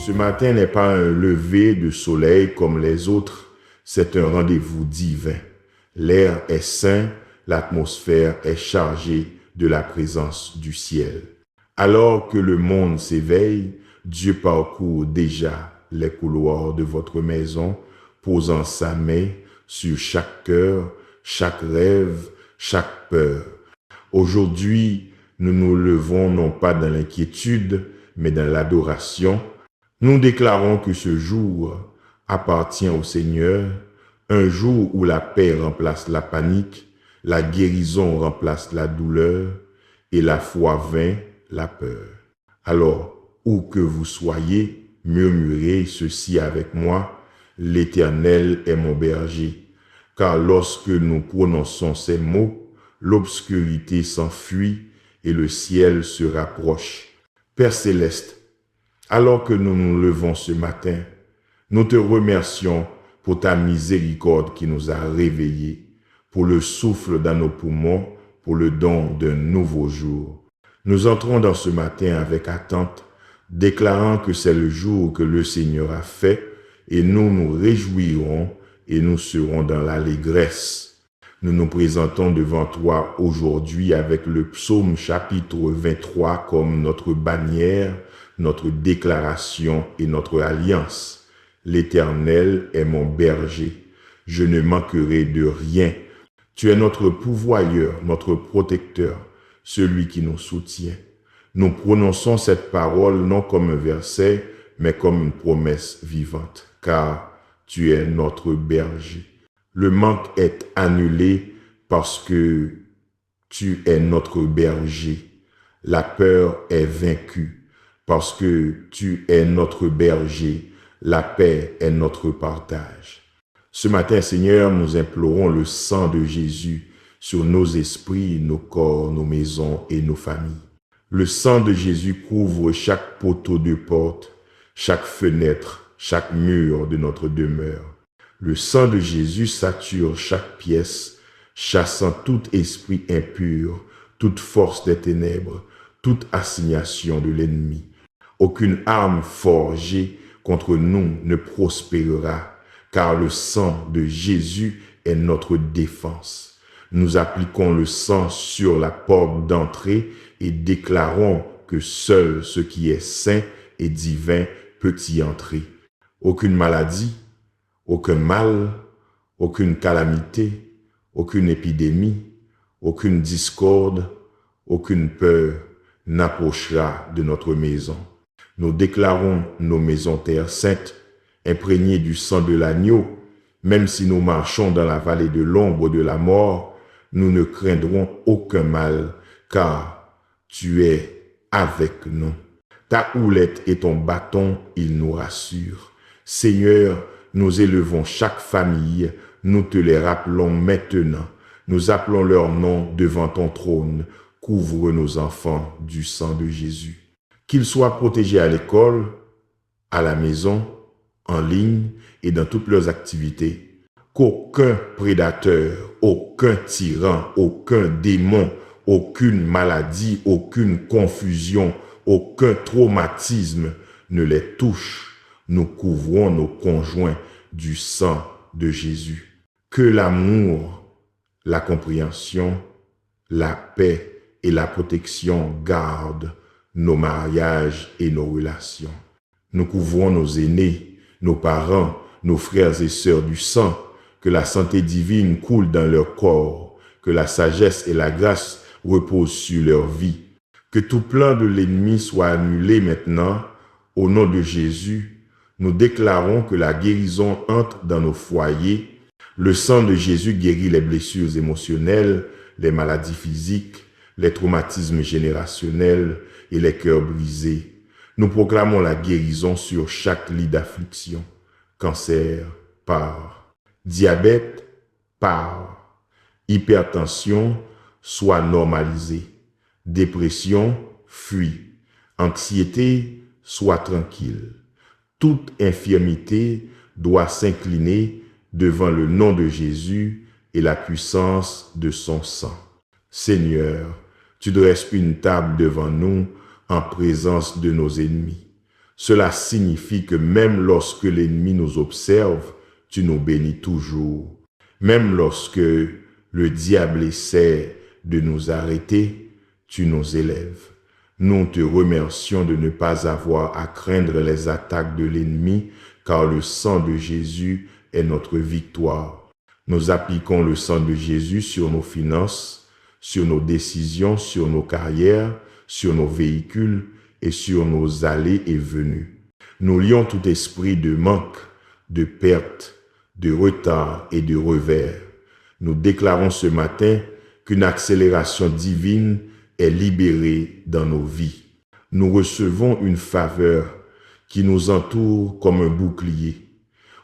Ce matin n'est pas un lever de soleil comme les autres, c'est un rendez-vous divin. L'air est sain, l'atmosphère est chargée de la présence du ciel. Alors que le monde s'éveille, Dieu parcourt déjà les couloirs de votre maison, posant sa main sur chaque cœur, chaque rêve, chaque peur. Aujourd'hui, nous nous levons non pas dans l'inquiétude, mais dans l'adoration. Nous déclarons que ce jour appartient au Seigneur, un jour où la paix remplace la panique, la guérison remplace la douleur et la foi vainc la peur. Alors, où que vous soyez, murmurez ceci avec moi, l'Éternel est mon berger. Car lorsque nous prononçons ces mots, l'obscurité s'enfuit et le ciel se rapproche. Père céleste, alors que nous nous levons ce matin, nous te remercions pour ta miséricorde qui nous a réveillés, pour le souffle dans nos poumons, pour le don d'un nouveau jour. Nous entrons dans ce matin avec attente, déclarant que c'est le jour que le Seigneur a fait, et nous nous réjouirons et nous serons dans l'allégresse. Nous nous présentons devant toi aujourd'hui avec le psaume chapitre 23 comme notre bannière, notre déclaration et notre alliance. L'Éternel est mon berger, je ne manquerai de rien. Tu es notre pourvoyeur, notre protecteur, celui qui nous soutient. Nous prononçons cette parole non comme un verset, mais comme une promesse vivante, car tu es notre berger. Le manque est annulé parce que tu es notre berger. La peur est vaincue parce que tu es notre berger. La paix est notre partage. Ce matin, Seigneur, nous implorons le sang de Jésus sur nos esprits, nos corps, nos maisons et nos familles. Le sang de Jésus couvre chaque poteau de porte, chaque fenêtre, chaque mur de notre demeure. Le sang de Jésus sature chaque pièce, chassant tout esprit impur, toute force des ténèbres, toute assignation de l'ennemi. Aucune arme forgée contre nous ne prospérera, car le sang de Jésus est notre défense. Nous appliquons le sang sur la porte d'entrée et déclarons que seul ce qui est saint et divin peut y entrer. Aucune maladie, aucun mal, aucune calamité, aucune épidémie, aucune discorde, aucune peur n'approchera de notre maison. Nous déclarons nos maisons terre sainte, imprégnées du sang de l'agneau. Même si nous marchons dans la vallée de l'ombre de la mort, nous ne craindrons aucun mal, car tu es avec nous. Ta houlette et ton bâton, ils nous rassurent. Seigneur, nous élevons chaque famille, nous te les rappelons maintenant. Nous appelons leur nom devant ton trône. Couvre nos enfants du sang de Jésus. Qu'ils soient protégés à l'école, à la maison, en ligne et dans toutes leurs activités. Qu'aucun prédateur, aucun tyran, aucun démon, aucune maladie, aucune confusion, aucun traumatisme ne les touche. Nous couvrons nos conjoints du sang de Jésus. Que l'amour, la compréhension, la paix et la protection gardent nos mariages et nos relations. Nous couvrons nos aînés, nos parents, nos frères et sœurs du sang, que la santé divine coule dans leur corps, que la sagesse et la grâce reposent sur leur vie, que tout plan de l'ennemi soit annulé maintenant. Au nom de Jésus, nous déclarons que la guérison entre dans nos foyers. Le sang de Jésus guérit les blessures émotionnelles, les maladies physiques, les traumatismes générationnels et les cœurs brisés. Nous proclamons la guérison sur chaque lit d'affliction. Cancer, part. Diabète, part. Hypertension, soit normalisée. Dépression, fuit. Anxiété, soit tranquille. Toute infirmité doit s'incliner devant le nom de Jésus et la puissance de son sang. Seigneur, Tu dresses une table devant nous en présence de nos ennemis. Cela signifie que même lorsque l'ennemi nous observe, tu nous bénis toujours. Même lorsque le diable essaie de nous arrêter, tu nous élèves. Nous te remercions de ne pas avoir à craindre les attaques de l'ennemi, car le sang de Jésus est notre victoire. Nous appliquons le sang de Jésus sur nos finances, sur nos décisions, sur nos carrières, sur nos véhicules et sur nos allées et venues. Nous lions tout esprit de manque, de perte, de retard et de revers. Nous déclarons ce matin qu'une accélération divine est libérée dans nos vies. Nous recevons une faveur qui nous entoure comme un bouclier.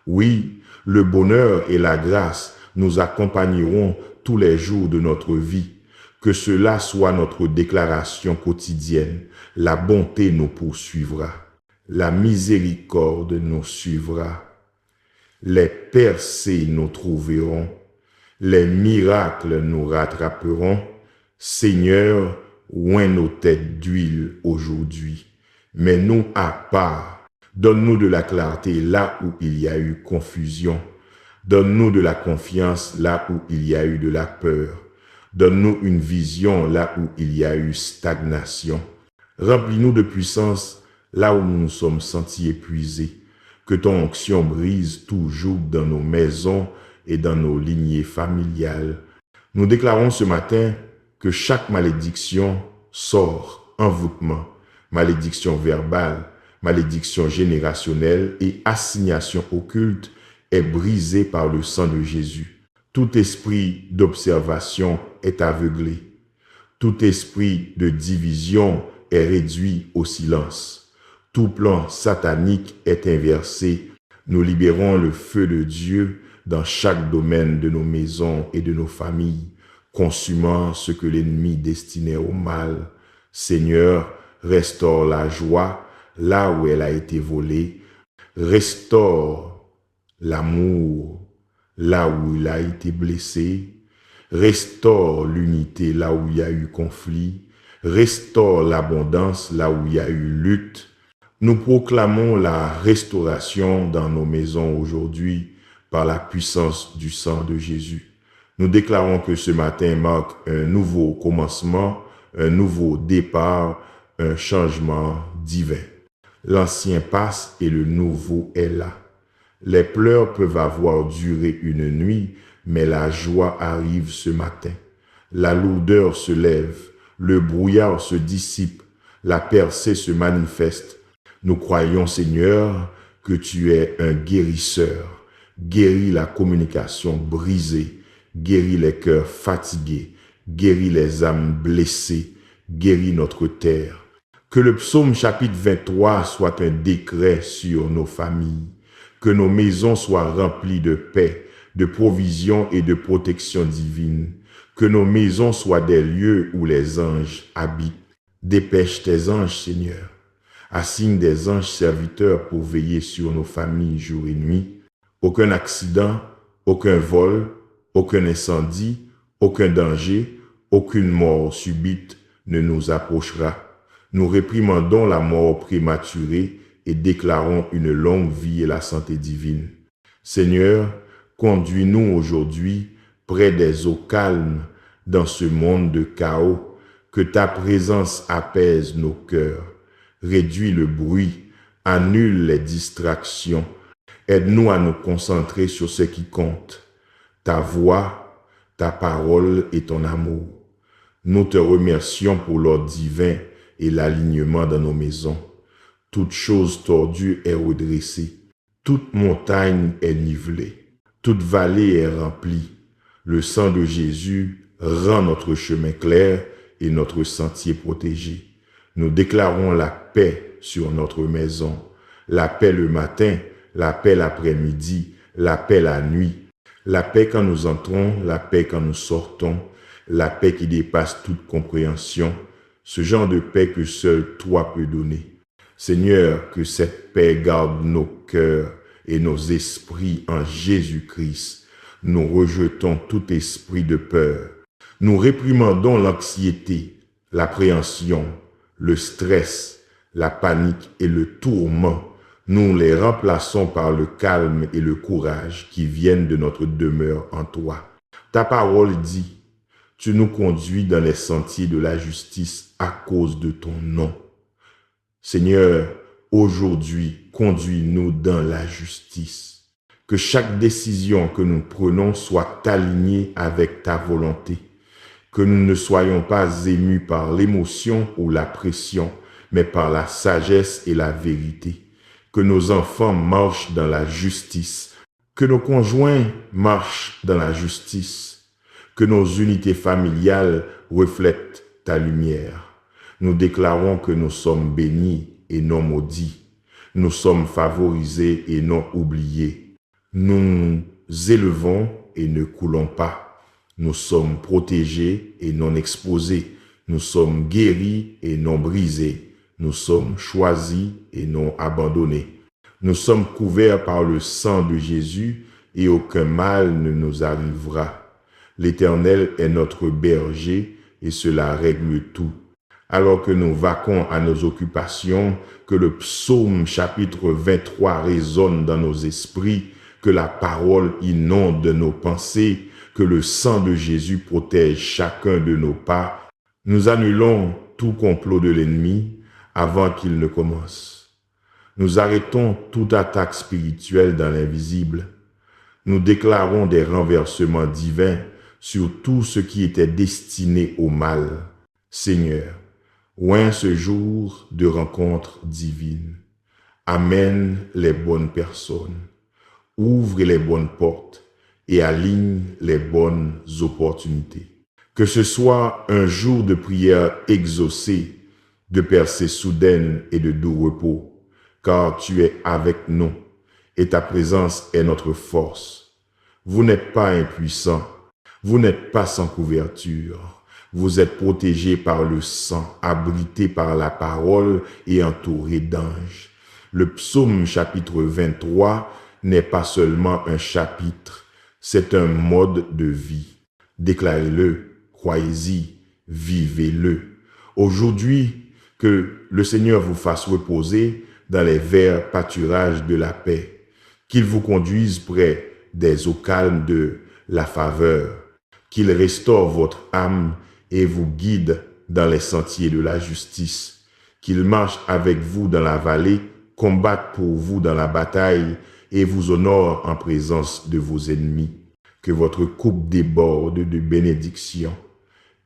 Oui, le bonheur et la grâce nous accompagneront tous les jours de notre vie. Que cela soit notre déclaration quotidienne. La bonté nous poursuivra. La miséricorde nous suivra. Les percées nous trouveront. Les miracles nous rattraperont. Seigneur, oins nos têtes d'huile aujourd'hui. Mets-nous à part. Donne-nous de la clarté là où il y a eu confusion. Donne-nous de la confiance là où il y a eu de la peur. Donne-nous une vision là où il y a eu stagnation. Remplis-nous de puissance là où nous nous sommes sentis épuisés. Que ton onction brise toujours dans nos maisons et dans nos lignées familiales. Nous déclarons ce matin que chaque malédiction sort, envoûtement, malédiction verbale, malédiction générationnelle et assignation occulte est brisée par le sang de Jésus. Tout esprit d'observation est aveuglé. Tout esprit de division est réduit au silence. Tout plan satanique est inversé. Nous libérons le feu de Dieu dans chaque domaine de nos maisons et de nos familles, consumant ce que l'ennemi destinait au mal. Seigneur, restaure la joie là où elle a été volée. Restaure l'amour là où il a été blessé. Restaure l'unité là où il y a eu conflit. Restaure l'abondance là où il y a eu lutte. Nous proclamons la restauration dans nos maisons aujourd'hui par la puissance du sang de Jésus. Nous déclarons que ce matin marque un nouveau commencement, un nouveau départ, un changement divin. L'ancien passe et le nouveau est là. Les pleurs peuvent avoir duré une nuit, mais la joie arrive ce matin. La lourdeur se lève, le brouillard se dissipe, la percée se manifeste. Nous croyons, Seigneur, que tu es un guérisseur. Guéris la communication brisée, guéris les cœurs fatigués, guéris les âmes blessées, guéris notre terre. Que le psaume chapitre 23 soit un décret sur nos familles. Que nos maisons soient remplies de paix, de provision et de protection divine. Que nos maisons soient des lieux où les anges habitent. Dépêche tes anges, Seigneur. Assigne des anges serviteurs pour veiller sur nos familles jour et nuit. Aucun accident, aucun vol, aucun incendie, aucun danger, aucune mort subite ne nous approchera. Nous réprimandons la mort prématurée et déclarons une longue vie et la santé divine. Seigneur, conduis-nous aujourd'hui près des eaux calmes dans ce monde de chaos. Que ta présence apaise nos cœurs. Réduis le bruit, annule les distractions. Aide-nous à nous concentrer sur ce qui compte, ta voix, ta parole et ton amour. Nous te remercions pour l'ordre divin et l'alignement dans nos maisons. Toute chose tordue est redressée, toute montagne est nivelée, toute vallée est remplie. Le sang de Jésus rend notre chemin clair et notre sentier protégé. Nous déclarons la paix sur notre maison, la paix le matin, la paix l'après-midi, la paix la nuit, la paix quand nous entrons, la paix quand nous sortons, la paix qui dépasse toute compréhension, ce genre de paix que seul toi peux donner. Seigneur, que cette paix garde nos cœurs et nos esprits en Jésus-Christ. Nous rejetons tout esprit de peur. Nous réprimandons l'anxiété, l'appréhension, le stress, la panique et le tourment, nous les remplaçons par le calme et le courage qui viennent de notre demeure en toi. Ta parole dit, tu nous conduis dans les sentiers de la justice à cause de ton nom. Seigneur, aujourd'hui, conduis-nous dans la justice. Que chaque décision que nous prenons soit alignée avec ta volonté. Que nous ne soyons pas émus par l'émotion ou la pression, mais par la sagesse et la vérité. Que nos enfants marchent dans la justice. Que nos conjoints marchent dans la justice. Que nos unités familiales reflètent ta lumière. Nous déclarons que nous sommes bénis et non maudits. Nous sommes favorisés et non oubliés. Nous nous élevons et ne coulons pas. Nous sommes protégés et non exposés. Nous sommes guéris et non brisés. Nous sommes choisis et non abandonnés. Nous sommes couverts par le sang de Jésus et aucun mal ne nous arrivera. L'Éternel est notre berger et cela règle tout. Alors que nous vaquons à nos occupations, que le psaume chapitre 23 résonne dans nos esprits, que la parole inonde nos pensées, que le sang de Jésus protège chacun de nos pas, nous annulons tout complot de l'ennemi avant qu'il ne commence. Nous arrêtons toute attaque spirituelle dans l'invisible. Nous déclarons des renversements divins sur tout ce qui était destiné au mal. Seigneur, oint ce jour de rencontre divine. Amène les bonnes personnes. Ouvre les bonnes portes et aligne les bonnes opportunités. Que ce soit un jour de prière exaucée, de percée soudaine et de doux repos, car tu es avec nous et ta présence est notre force. Vous n'êtes pas impuissants, vous n'êtes pas sans couverture. Vous êtes protégés par le sang, abrités par la parole et entourés d'anges. Le psaume chapitre 23 n'est pas seulement un chapitre, c'est un mode de vie. Déclarez-le, croyez-y, vivez-le. Aujourd'hui, que le Seigneur vous fasse reposer dans les verts pâturages de la paix, qu'il vous conduise près des eaux calmes de la faveur, qu'il restaure votre âme et vous guide dans les sentiers de la justice, qu'il marche avec vous dans la vallée, combatte pour vous dans la bataille et vous honore en présence de vos ennemis. Que votre coupe déborde de bénédictions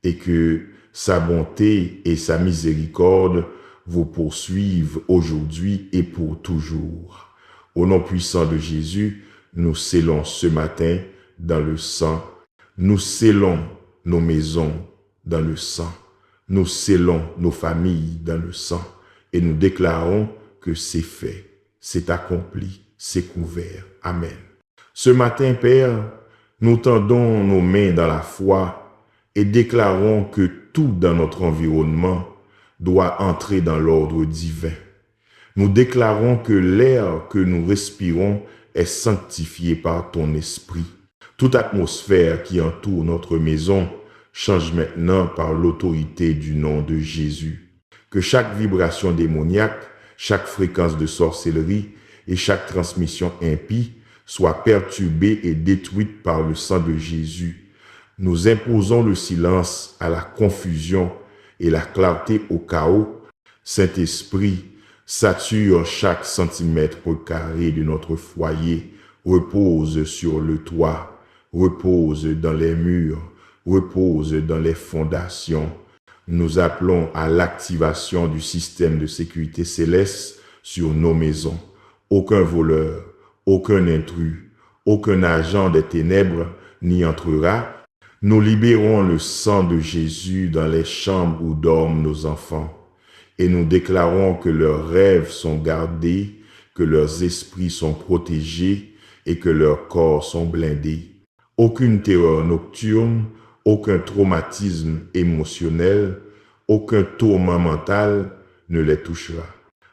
et que sa bonté et sa miséricorde vous poursuivent aujourd'hui et pour toujours. Au nom puissant de Jésus, nous scellons ce matin dans le sang. Nous scellons nos maisons dans le sang. Nous scellons nos familles dans le sang. Et nous déclarons que c'est fait, c'est accompli, c'est couvert. Amen. Ce matin, Père, nous tendons nos mains dans la foi et déclarons que tout dans notre environnement doit entrer dans l'ordre divin. Nous déclarons que l'air que nous respirons est sanctifié par ton esprit. Toute atmosphère qui entoure notre maison change maintenant par l'autorité du nom de Jésus. Que chaque vibration démoniaque, chaque fréquence de sorcellerie et chaque transmission impie soit perturbée et détruite par le sang de Jésus. Nous imposons le silence à la confusion et la clarté au chaos. Saint-Esprit, sature chaque centimètre carré de notre foyer, repose sur le toit, repose dans les murs, repose dans les fondations. Nous appelons à l'activation du système de sécurité céleste sur nos maisons. Aucun voleur, aucun intrus, aucun agent des ténèbres n'y entrera. Nous libérons le sang de Jésus dans les chambres où dorment nos enfants. Et nous déclarons que leurs rêves sont gardés, que leurs esprits sont protégés et que leurs corps sont blindés. Aucune terreur nocturne, aucun traumatisme émotionnel, aucun tourment mental ne les touchera.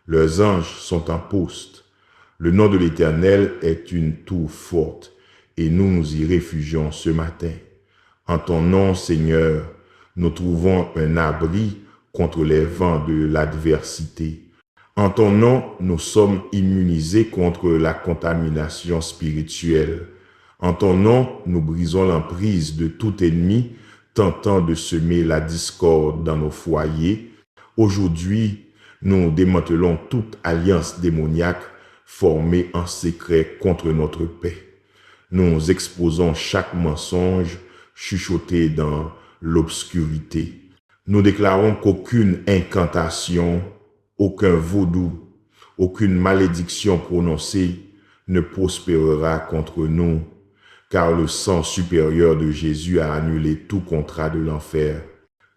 Leurs anges sont en poste. Le nom de l'Éternel est une tour forte et nous nous y réfugions ce matin. En ton nom, Seigneur, nous trouvons un abri contre les vents de l'adversité. En ton nom, nous sommes immunisés contre la contamination spirituelle. En ton nom, nous brisons l'emprise de tout ennemi tentant de semer la discorde dans nos foyers. Aujourd'hui, nous démantelons toute alliance démoniaque formée en secret contre notre paix. Nous exposons chaque mensonge chuchoté dans l'obscurité. Nous déclarons qu'aucune incantation, aucun vaudou, aucune malédiction prononcée ne prospérera contre nous, car le sang supérieur de Jésus a annulé tout contrat de l'enfer.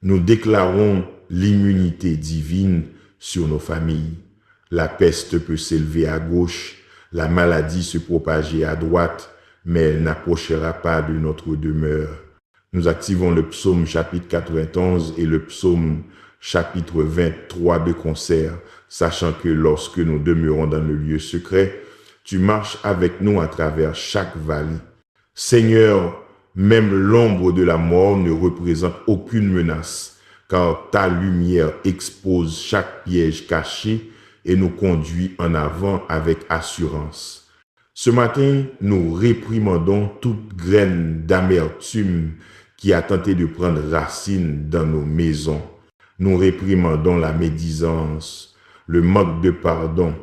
Nous déclarons l'immunité divine sur nos familles. La peste peut s'élever à gauche, la maladie se propager à droite, mais elle n'approchera pas de notre demeure. Nous activons le psaume chapitre 91 et le psaume chapitre 23 de concert, sachant que lorsque nous demeurons dans le lieu secret, tu marches avec nous à travers chaque vallée. Seigneur, même l'ombre de la mort ne représente aucune menace, car ta lumière expose chaque piège caché et nous conduit en avant avec assurance. Ce matin, nous réprimandons toute graine d'amertume qui a tenté de prendre racine dans nos maisons. Nous réprimandons la médisance, le manque de pardon,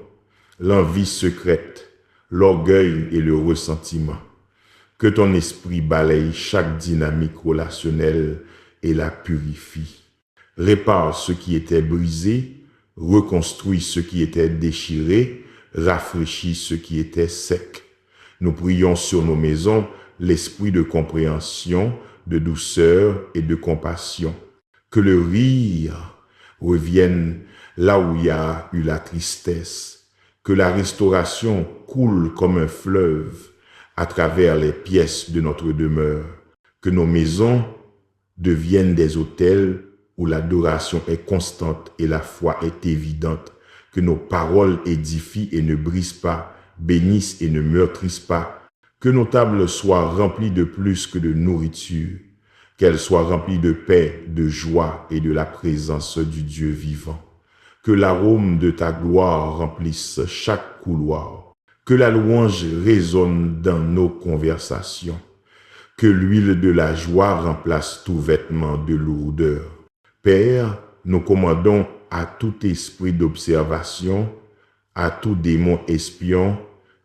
l'envie secrète, l'orgueil et le ressentiment. Que ton esprit balaye chaque dynamique relationnelle et la purifie. Répare ce qui était brisé, reconstruit ce qui était déchiré, rafraîchit ce qui était sec. Nous prions sur nos maisons l'esprit de compréhension, de douceur et de compassion. Que le rire revienne là où il y a eu la tristesse. Que la restauration coule comme un fleuve à travers les pièces de notre demeure. Que nos maisons deviennent des autels où l'adoration est constante et la foi est évidente. Que nos paroles édifient et ne brisent pas, bénissent et ne meurtrissent pas. Que nos tables soient remplies de plus que de nourriture. Qu'elles soient remplies de paix, de joie et de la présence du Dieu vivant. Que l'arôme de ta gloire remplisse chaque couloir. Que la louange résonne dans nos conversations. Que l'huile de la joie remplace tout vêtement de lourdeur. Père, nous commandons à tout esprit d'observation, à tout démon espion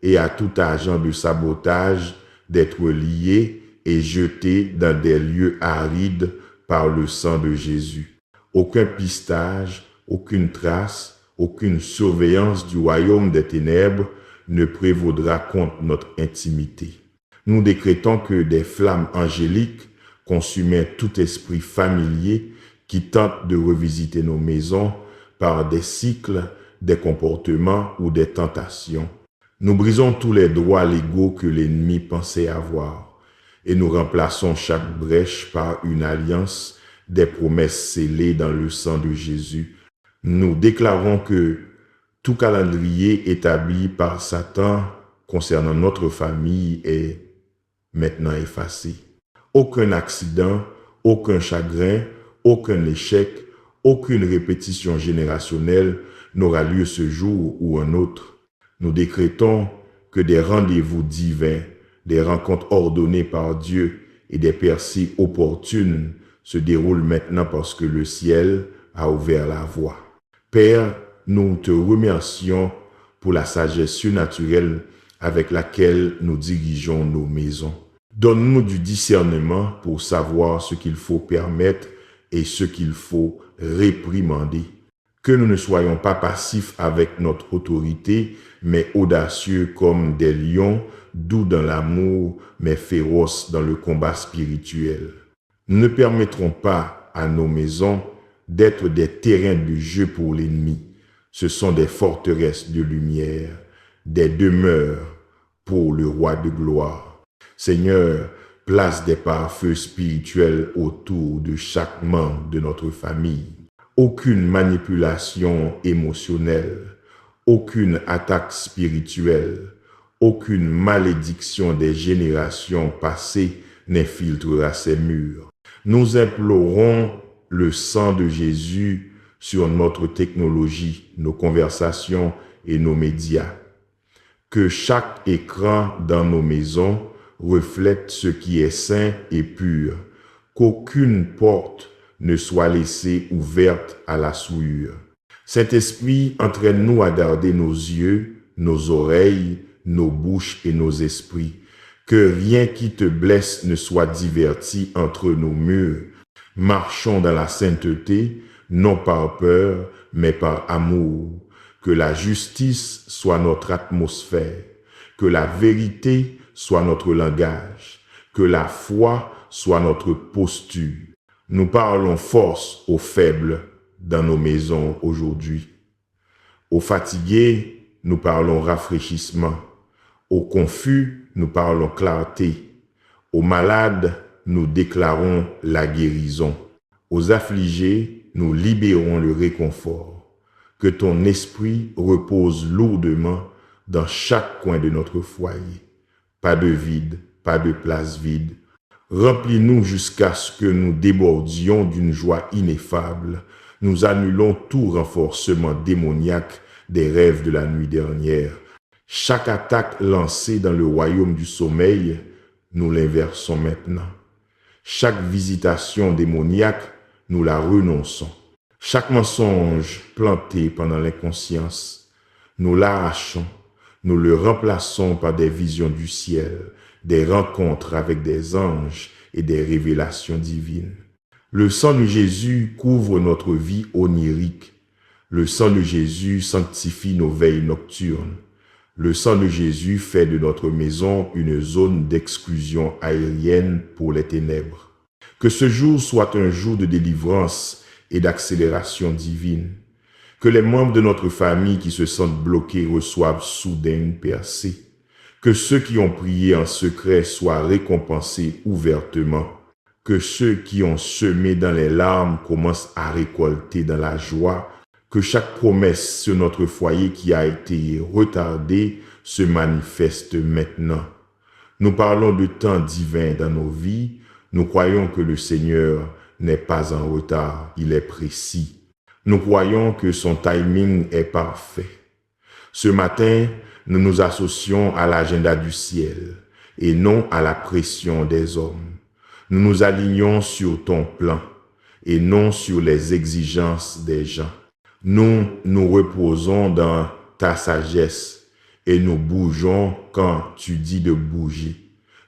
et à tout agent de sabotage d'être lié et jeté dans des lieux arides par le sang de Jésus. Aucun pistage, aucune trace, aucune surveillance du royaume des ténèbres ne prévaudra contre notre intimité. Nous décrétons que des flammes angéliques consumaient tout esprit familier qui tente de revisiter nos maisons par des cycles, des comportements ou des tentations. Nous brisons tous les droits légaux que l'ennemi pensait avoir et nous remplaçons chaque brèche par une alliance, des promesses scellées dans le sang de Jésus. Nous déclarons que tout calendrier établi par Satan concernant notre famille est maintenant effacé. Aucun accident, aucun chagrin, aucun échec, aucune répétition générationnelle n'aura lieu ce jour ou un autre. Nous décrétons que des rendez-vous divins, des rencontres ordonnées par Dieu et des percées opportunes se déroulent maintenant parce que le ciel a ouvert la voie. Père, nous te remercions pour la sagesse surnaturelle avec laquelle nous dirigeons nos maisons. Donne-nous du discernement pour savoir ce qu'il faut permettre et ce qu'il faut réprimander. Que nous ne soyons pas passifs avec notre autorité, mais audacieux comme des lions, doux dans l'amour, mais féroces dans le combat spirituel. Nous ne permettrons pas à nos maisons d'être des terrains de jeu pour l'ennemi. Ce sont des forteresses de lumière, des demeures pour le roi de gloire. Seigneur, place des pare-feux spirituels autour de chaque membre de notre famille. Aucune manipulation émotionnelle, aucune attaque spirituelle, aucune malédiction des générations passées n'infiltrera ces murs. Nous implorons le sang de Jésus sur notre technologie, nos conversations et nos médias. Que chaque écran dans nos maisons reflète ce qui est saint et pur, qu'aucune porte ne soit laissée ouverte à la souillure. Saint-Esprit, entraîne-nous à garder nos yeux, nos oreilles, nos bouches et nos esprits. Que rien qui te blesse ne soit diverti entre nos murs. Marchons dans la sainteté, non par peur, mais par amour. Que la justice soit notre atmosphère, que la vérité soit notre langage, que la foi soit notre posture. Nous parlons force aux faibles dans nos maisons aujourd'hui. Aux fatigués, nous parlons rafraîchissement. Aux confus, nous parlons clarté. Aux malades, nous déclarons la guérison. Aux affligés, nous libérons le réconfort. Que ton esprit repose lourdement dans chaque coin de notre foyer. Pas de vide, pas de place vide. Remplis-nous jusqu'à ce que nous débordions d'une joie ineffable. Nous annulons tout renforcement démoniaque des rêves de la nuit dernière. Chaque attaque lancée dans le royaume du sommeil, nous l'inversons maintenant. Chaque visitation démoniaque, nous la renonçons. Chaque mensonge planté pendant l'inconscience, nous l'arrachons, nous le remplaçons par des visions du ciel, des rencontres avec des anges et des révélations divines. Le sang de Jésus couvre notre vie onirique. Le sang de Jésus sanctifie nos veilles nocturnes. Le sang de Jésus fait de notre maison une zone d'exclusion aérienne pour les ténèbres. Que ce jour soit un jour de délivrance et d'accélération divine. Que les membres de notre famille qui se sentent bloqués reçoivent soudain une percée. Que ceux qui ont prié en secret soient récompensés ouvertement. Que ceux qui ont semé dans les larmes commencent à récolter dans la joie. Que chaque promesse sur notre foyer qui a été retardée se manifeste maintenant. Nous parlons de temps divin dans nos vies. Nous croyons que le Seigneur n'est pas en retard, il est précis. Nous croyons que son timing est parfait. Ce matin, nous nous associons à l'agenda du ciel et non à la pression des hommes. Nous nous alignons sur ton plan et non sur les exigences des gens. Nous nous reposons dans ta sagesse et nous bougeons quand tu dis de bouger.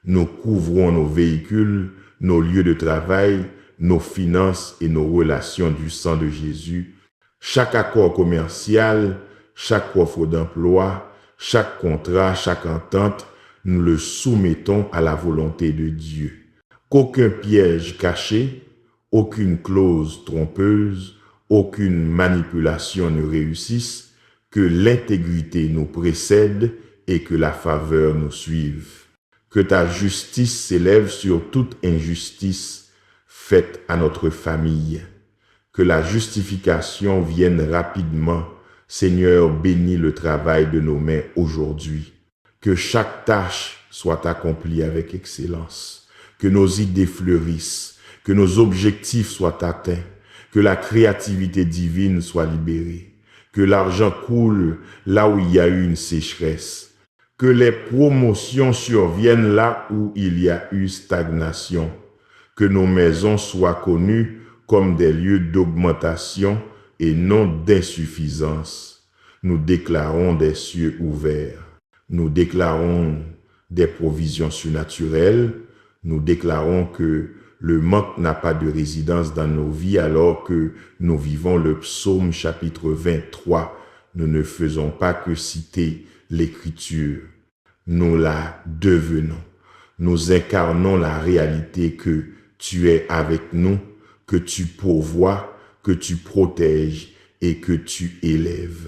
Nous couvrons nos véhicules, nos lieux de travail, nos finances et nos relations du sang de Jésus. Chaque accord commercial, chaque offre d'emploi, chaque contrat, chaque entente, nous le soumettons à la volonté de Dieu. Qu'aucun piège caché, aucune clause trompeuse, aucune manipulation ne réussisse, que l'intégrité nous précède et que la faveur nous suive. Que ta justice s'élève sur toute injustice faite à notre famille. Que la justification vienne rapidement. Seigneur, bénis le travail de nos mains aujourd'hui. Que chaque tâche soit accomplie avec excellence. Que nos idées fleurissent. Que nos objectifs soient atteints. Que la créativité divine soit libérée. Que l'argent coule là où il y a eu une sécheresse. Que les promotions surviennent là où il y a eu stagnation. Que nos maisons soient connues comme des lieux d'augmentation et non d'insuffisance. Nous déclarons des cieux ouverts. Nous déclarons des provisions surnaturelles. Nous déclarons que le manque n'a pas de résidence dans nos vies alors que nous vivons le psaume chapitre 23. Nous ne faisons pas que citer l'écriture. Nous la devenons. Nous incarnons la réalité que tu es avec nous, que tu pourvois, que tu protèges et que tu élèves.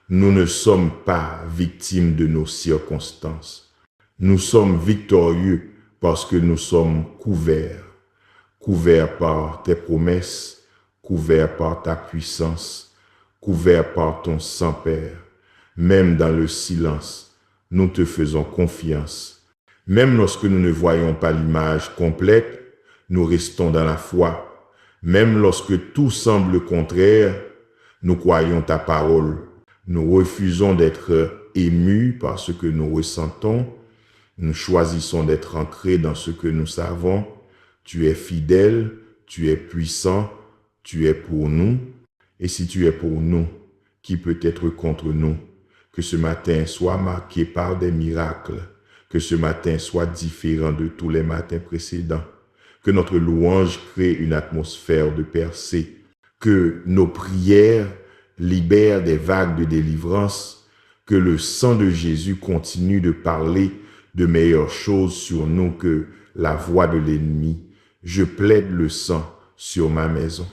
Nous ne sommes pas victimes de nos circonstances. Nous sommes victorieux parce que nous sommes couverts. Couverts par tes promesses, couverts par ta puissance, couverts par ton sang, Père. Même dans le silence, nous te faisons confiance. Même lorsque nous ne voyons pas l'image complète, nous restons dans la foi. Même lorsque tout semble contraire, nous croyons ta parole. Nous refusons d'être émus par ce que nous ressentons. Nous choisissons d'être ancrés dans ce que nous savons. Tu es fidèle, tu es puissant, tu es pour nous. Et si tu es pour nous, qui peut être contre nous? Que ce matin soit marqué par des miracles. Que ce matin soit différent de tous les matins précédents. Que notre louange crée une atmosphère de percée. Que nos prières libèrent des vagues de délivrance. Que le sang de Jésus continue de parler de meilleures choses sur nous que la voix de l'ennemi. Je plaide le sang sur ma maison.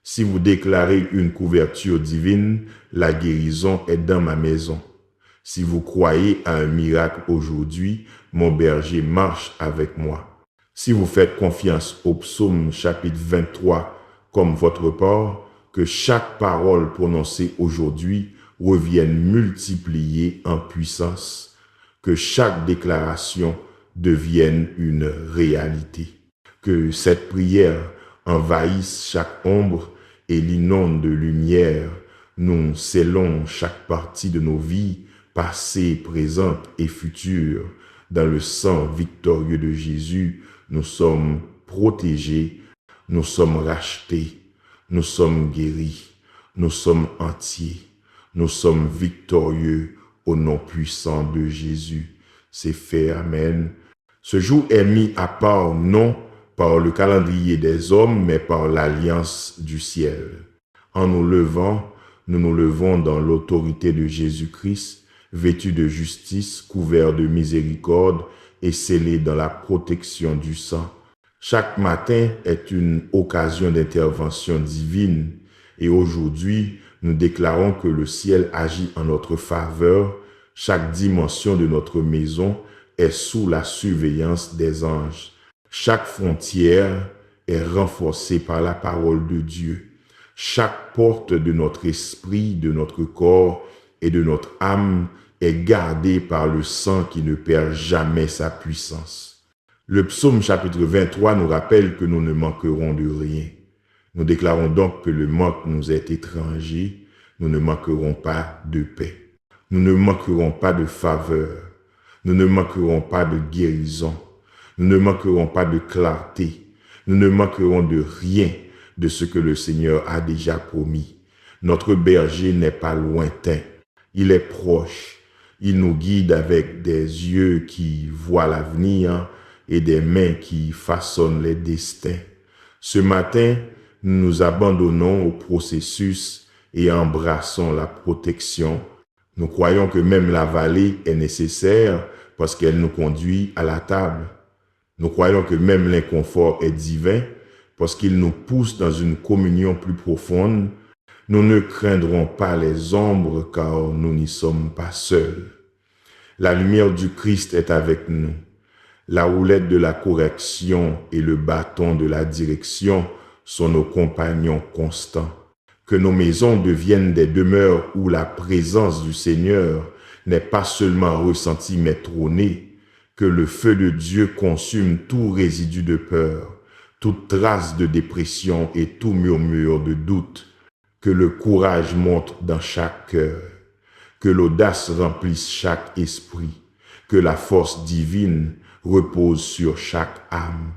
Si vous déclarez une couverture divine, la guérison est dans ma maison. Si vous croyez à un miracle aujourd'hui, mon berger marche avec moi. Si vous faites confiance au psaume chapitre 23 comme votre part, que chaque parole prononcée aujourd'hui revienne multipliée en puissance, que chaque déclaration devienne une réalité, que cette prière envahisse chaque ombre et l'inonde de lumière. Nous scellons chaque partie de nos vies, passées, présentes et futures. Dans le sang victorieux de Jésus, nous sommes protégés, nous sommes rachetés, nous sommes guéris, nous sommes entiers, nous sommes victorieux au nom puissant de Jésus. C'est fait, Amen. Ce jour est mis à part, non par le calendrier des hommes, mais par l'alliance du ciel. En nous levant, nous nous levons dans l'autorité de Jésus-Christ, vêtus de justice, couverts de miséricorde et scellés dans la protection du sang. Chaque matin est une occasion d'intervention divine et aujourd'hui, nous déclarons que le ciel agit en notre faveur. Chaque dimension de notre maison est sous la surveillance des anges. Chaque frontière est renforcée par la parole de Dieu. Chaque porte de notre esprit, de notre corps et de notre âme est gardée par le sang qui ne perd jamais sa puissance. Le psaume chapitre 23 nous rappelle que nous ne manquerons de rien. Nous déclarons donc que le manque nous est étranger. Nous ne manquerons pas de paix. Nous ne manquerons pas de faveur. Nous ne manquerons pas de guérison. Nous ne manquerons pas de clarté. Nous ne manquerons de rien de ce que le Seigneur a déjà promis. Notre berger n'est pas lointain. Il est proche. Il nous guide avec des yeux qui voient l'avenir et des mains qui façonnent les destins. Ce matin, nous nous abandonnons au processus et embrassons la protection. Nous croyons que même la vallée est nécessaire parce qu'elle nous conduit à la table. Nous croyons que même l'inconfort est divin parce qu'il nous pousse dans une communion plus profonde. Nous ne craindrons pas les ombres car nous n'y sommes pas seuls. La lumière du Christ est avec nous. La houlette de la correction et le bâton de la direction sont nos compagnons constants. Que nos maisons deviennent des demeures où la présence du Seigneur n'est pas seulement ressentie mais trônée. Que le feu de Dieu consume tout résidu de peur, toute trace de dépression et tout murmure de doute. Que le courage monte dans chaque cœur. Que l'audace remplisse chaque esprit. Que la force divine repose sur chaque âme.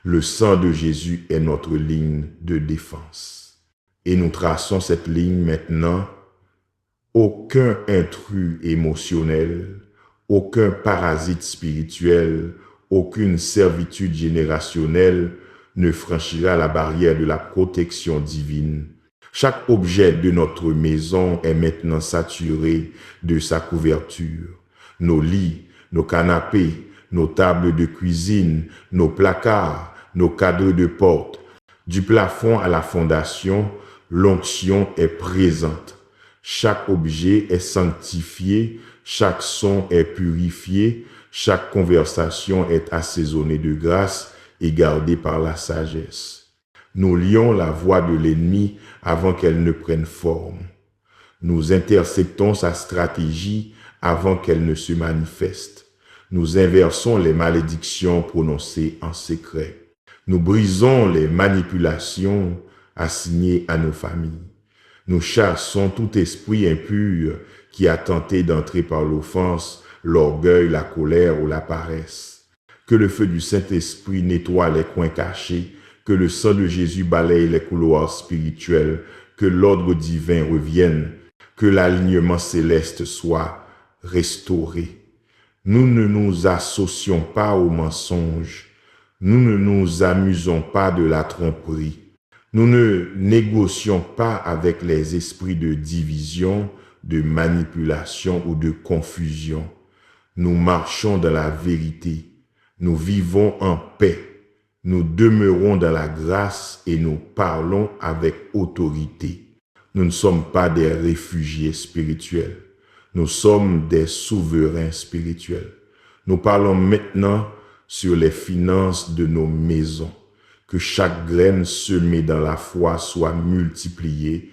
Le sang de Jésus est notre ligne de défense. Et nous traçons cette ligne maintenant. Aucun intrus émotionnel, aucun parasite spirituel, aucune servitude générationnelle ne franchira la barrière de la protection divine. Chaque objet de notre maison est maintenant saturé de sa couverture. Nos lits, nos canapés, nos tables de cuisine, nos placards, nos cadres de porte. Du plafond à la fondation, l'onction est présente. Chaque objet est sanctifié, chaque son est purifié, chaque conversation est assaisonnée de grâce et gardée par la sagesse. Nous lions la voix de l'ennemi avant qu'elle ne prenne forme. Nous interceptons sa stratégie avant qu'elle ne se manifeste. Nous inversons les malédictions prononcées en secret. Nous brisons les manipulations assignées à nos familles. Nous chassons tout esprit impur qui a tenté d'entrer par l'offense, l'orgueil, la colère ou la paresse. Que le feu du Saint-Esprit nettoie les coins cachés, que le sang de Jésus balaye les couloirs spirituels, que l'ordre divin revienne, que l'alignement céleste soit restauré. Nous ne nous associons pas aux mensonges, nous ne nous amusons pas de la tromperie, nous ne négocions pas avec les esprits de division, de manipulation ou de confusion. Nous marchons dans la vérité, nous vivons en paix, nous demeurons dans la grâce et nous parlons avec autorité. Nous ne sommes pas des réfugiés spirituels, nous sommes des souverains spirituels. Nous parlons maintenant sur les finances de nos maisons, que chaque graine semée dans la foi soit multipliée,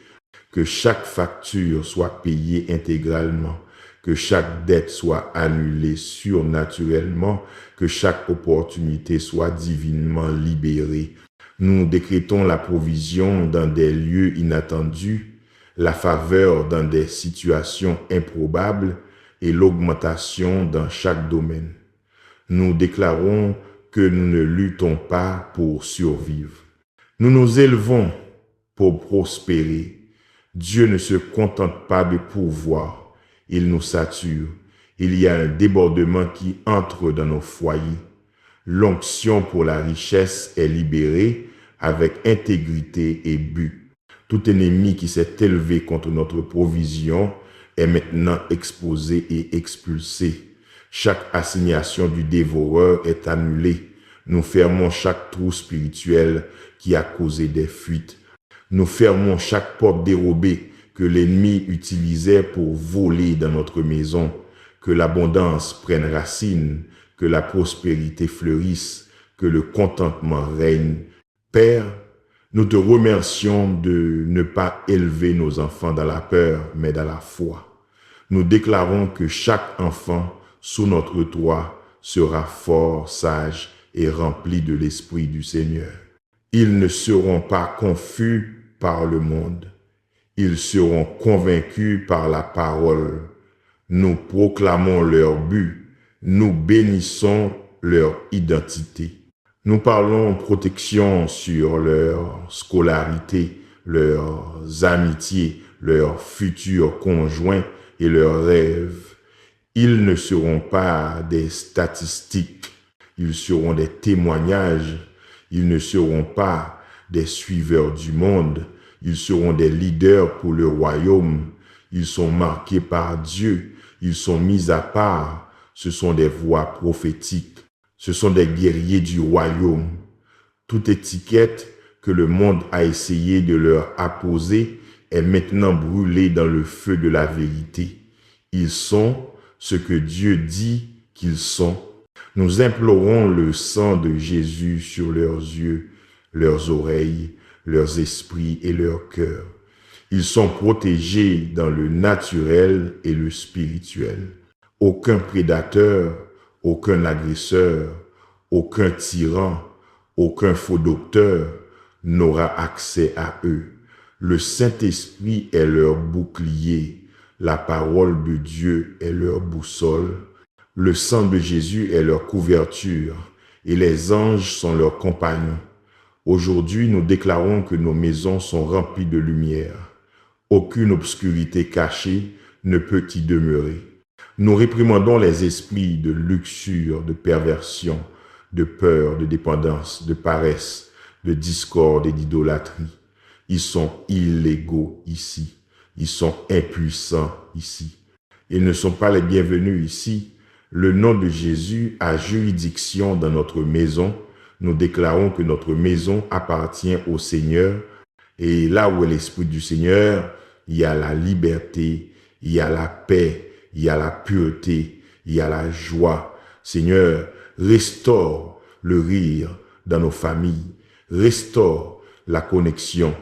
que chaque facture soit payée intégralement, que chaque dette soit annulée surnaturellement, que chaque opportunité soit divinement libérée. Nous décrétons la provision dans des lieux inattendus, la faveur dans des situations improbables et l'augmentation dans chaque domaine. Nous déclarons que nous ne luttons pas pour survivre. Nous nous élevons pour prospérer. Dieu ne se contente pas de pourvoir, il nous sature. Il y a un débordement qui entre dans nos foyers. L'onction pour la richesse est libérée avec intégrité et but. Tout ennemi qui s'est élevé contre notre provision est maintenant exposé et expulsé. Chaque assignation du dévoreur est annulée. Nous fermons chaque trou spirituel qui a causé des fuites. Nous fermons chaque porte dérobée que l'ennemi utilisait pour voler dans notre maison. Que l'abondance prenne racine, que la prospérité fleurisse, que le contentement règne. Père, nous te remercions de ne pas élever nos enfants dans la peur, mais dans la foi. Nous déclarons que chaque enfant sous notre toit sera fort, sage et rempli de l'Esprit du Seigneur. Ils ne seront pas confus par le monde. Ils seront convaincus par la parole. Nous proclamons leur but. Nous bénissons leur identité. Nous parlons protection sur leur scolarité, leurs amitiés, leurs futurs conjoints et leurs rêves. Ils ne seront pas des statistiques, ils seront des témoignages. Ils ne seront pas des suiveurs du monde, ils seront des leaders pour le royaume. Ils sont marqués par Dieu, ils sont mis à part. Ce sont des voix prophétiques. Ce sont des guerriers du royaume. Toute étiquette que le monde a essayé de leur apposer est maintenant brûlée dans le feu de la vérité. Ils sont ce que Dieu dit qu'ils sont. Nous implorons le sang de Jésus sur leurs yeux, leurs oreilles, leurs esprits et leurs cœurs. Ils sont protégés dans le naturel et le spirituel. Aucun prédateur, aucun agresseur, aucun tyran, aucun faux docteur n'aura accès à eux. Le Saint-Esprit est leur bouclier, la parole de Dieu est leur boussole, le sang de Jésus est leur couverture et les anges sont leurs compagnons. Aujourd'hui, nous déclarons que nos maisons sont remplies de lumière. Aucune obscurité cachée ne peut y demeurer. Nous réprimandons les esprits de luxure, de perversion, de peur, de dépendance, de paresse, de discorde et d'idolâtrie. Ils sont illégaux ici. Ils sont impuissants ici. Ils ne sont pas les bienvenus ici. Le nom de Jésus a juridiction dans notre maison. Nous déclarons que notre maison appartient au Seigneur. Et là où est l'Esprit du Seigneur, il y a la liberté, il y a la paix, il y a la pureté, il y a la joie. Seigneur, restaure le rire dans nos familles, restaure la connexion,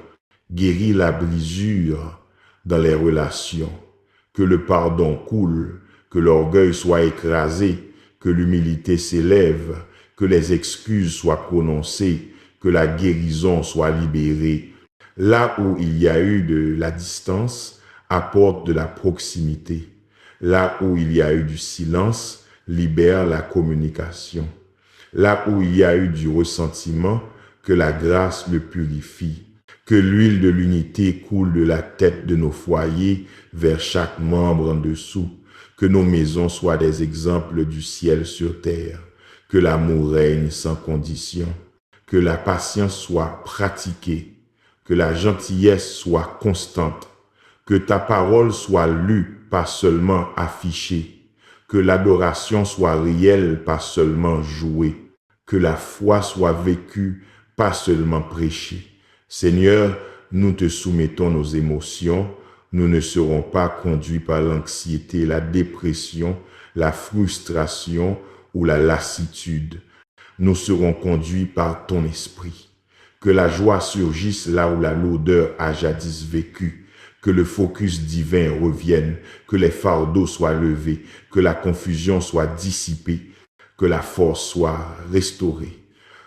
guéris la brisure dans les relations, que le pardon coule, que l'orgueil soit écrasé, que l'humilité s'élève, que les excuses soient prononcées, que la guérison soit libérée. Là où il y a eu de la distance, apporte de la proximité. Là où il y a eu du silence, libère la communication. Là où il y a eu du ressentiment, que la grâce le purifie. Que l'huile de l'unité coule de la tête de nos foyers vers chaque membre en dessous. Que nos maisons soient des exemples du ciel sur terre. Que l'amour règne sans condition. Que la patience soit pratiquée. Que la gentillesse soit constante. Que ta parole soit lue, pas seulement affichée. Que l'adoration soit réelle, pas seulement jouée. Que la foi soit vécue, pas seulement prêchée. Seigneur, nous te soumettons nos émotions. Nous ne serons pas conduits par l'anxiété, la dépression, la frustration ou la lassitude. Nous serons conduits par ton esprit. Que la joie surgisse là où la lourdeur a jadis vécu. Que le focus divin revienne. Que les fardeaux soient levés. Que la confusion soit dissipée. Que la force soit restaurée.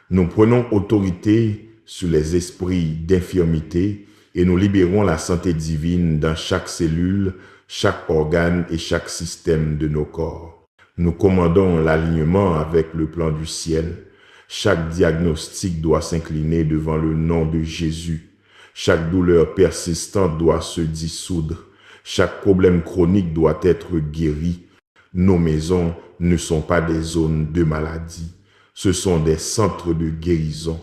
Nous prenons autorité sur les esprits d'infirmité et nous libérons la santé divine dans chaque cellule, chaque organe et chaque système de nos corps. Nous commandons l'alignement avec le plan du ciel. Chaque diagnostic doit s'incliner devant le nom de Jésus. Chaque douleur persistante doit se dissoudre. Chaque problème chronique doit être guéri. Nos maisons ne sont pas des zones de maladie. Ce sont des centres de guérison.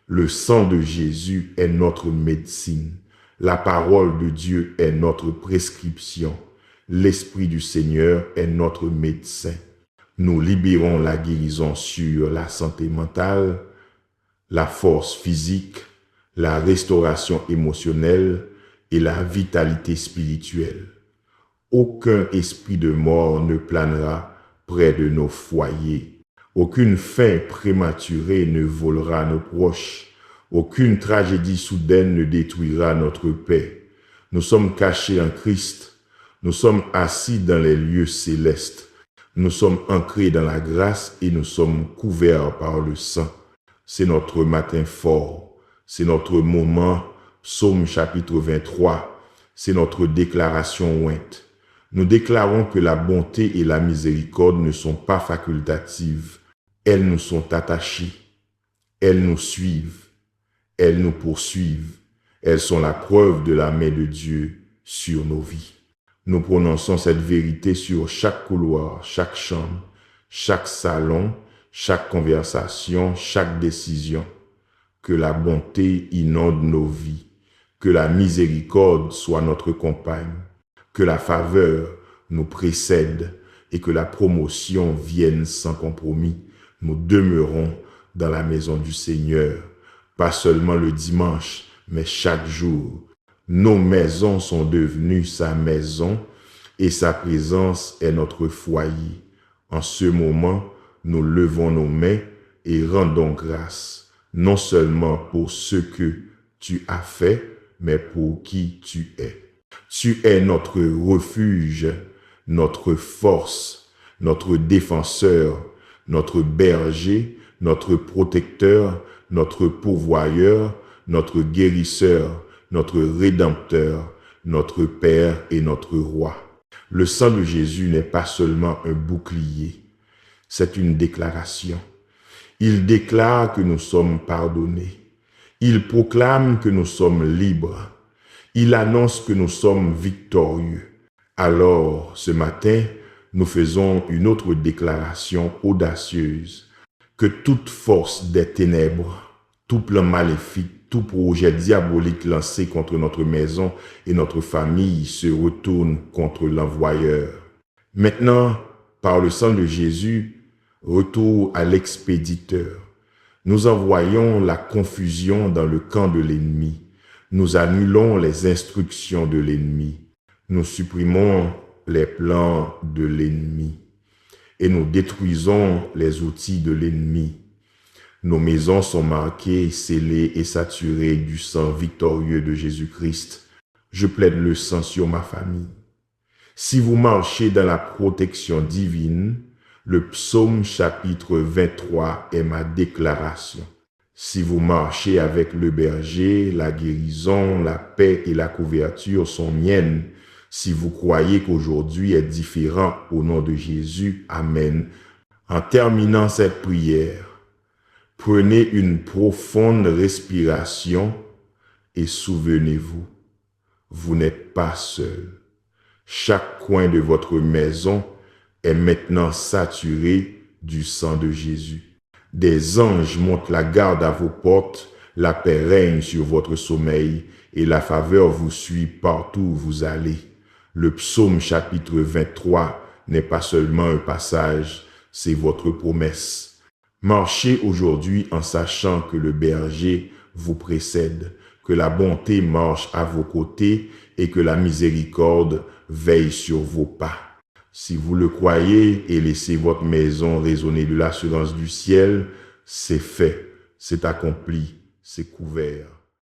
Le sang de Jésus est notre médecine. La parole de Dieu est notre prescription. L'Esprit du Seigneur est notre médecin. Nous libérons la guérison sur la santé mentale, la force physique, la restauration émotionnelle et la vitalité spirituelle. Aucun esprit de mort ne planera près de nos foyers. Aucune faim prématurée ne volera nos proches. Aucune tragédie soudaine ne détruira notre paix. Nous sommes cachés en Christ. Nous sommes assis dans les lieux célestes. Nous sommes ancrés dans la grâce et nous sommes couverts par le sang. C'est notre matin fort. C'est notre moment. Psaume chapitre 23. C'est notre déclaration ointe. Nous déclarons que la bonté et la miséricorde ne sont pas facultatives. Elles nous sont attachées. Elles nous suivent. Elles nous poursuivent. Elles sont la preuve de la main de Dieu sur nos vies. Nous prononçons cette vérité sur chaque couloir, chaque chambre, chaque salon, chaque conversation, chaque décision. Que la bonté inonde nos vies. Que la miséricorde soit notre compagne. Que la faveur nous précède et que la promotion vienne sans compromis. Nous demeurons dans la maison du Seigneur, pas seulement le dimanche, mais chaque jour. Nos maisons sont devenues sa maison et sa présence est notre foyer. En ce moment, nous levons nos mains et rendons grâce, non seulement pour ce que tu as fait, mais pour qui tu es. Tu es notre refuge, notre force, notre défenseur, notre berger, notre protecteur, notre pourvoyeur, notre guérisseur, notre rédempteur, notre Père et notre Roi. Le sang de Jésus n'est pas seulement un bouclier, c'est une déclaration. Il déclare que nous sommes pardonnés. Il proclame que nous sommes libres. Il annonce que nous sommes victorieux. Alors, ce matin, nous faisons une autre déclaration audacieuse. Que toute force des ténèbres, tout plan maléfique, tout projet diabolique lancé contre notre maison et notre famille se retourne contre l'envoyeur. Maintenant, par le sang de Jésus, retour à l'expéditeur. Nous envoyons la confusion dans le camp de l'ennemi. Nous annulons les instructions de l'ennemi. Nous supprimons les plans de l'ennemi. Et nous détruisons les outils de l'ennemi. Nos maisons sont marquées, scellées et saturées du sang victorieux de Jésus-Christ. Je plaide le sang sur ma famille. Si vous marchez dans la protection divine, le psaume chapitre 23 est ma déclaration. Si vous marchez avec le berger, la guérison, la paix et la couverture sont miennes. Si vous croyez qu'aujourd'hui est différent, au nom de Jésus, Amen. En terminant cette prière, prenez une profonde respiration et souvenez-vous, vous n'êtes pas seul. Chaque coin de votre maison est maintenant saturé du sang de Jésus. Des anges montent la garde à vos portes, la paix règne sur votre sommeil et la faveur vous suit partout où vous allez. Le psaume chapitre 23 n'est pas seulement un passage, c'est votre promesse. Marchez aujourd'hui en sachant que le berger vous précède, que la bonté marche à vos côtés et que la miséricorde veille sur vos pas. Si vous le croyez et laissez votre maison résonner de l'assurance du ciel, c'est fait, c'est accompli, c'est couvert.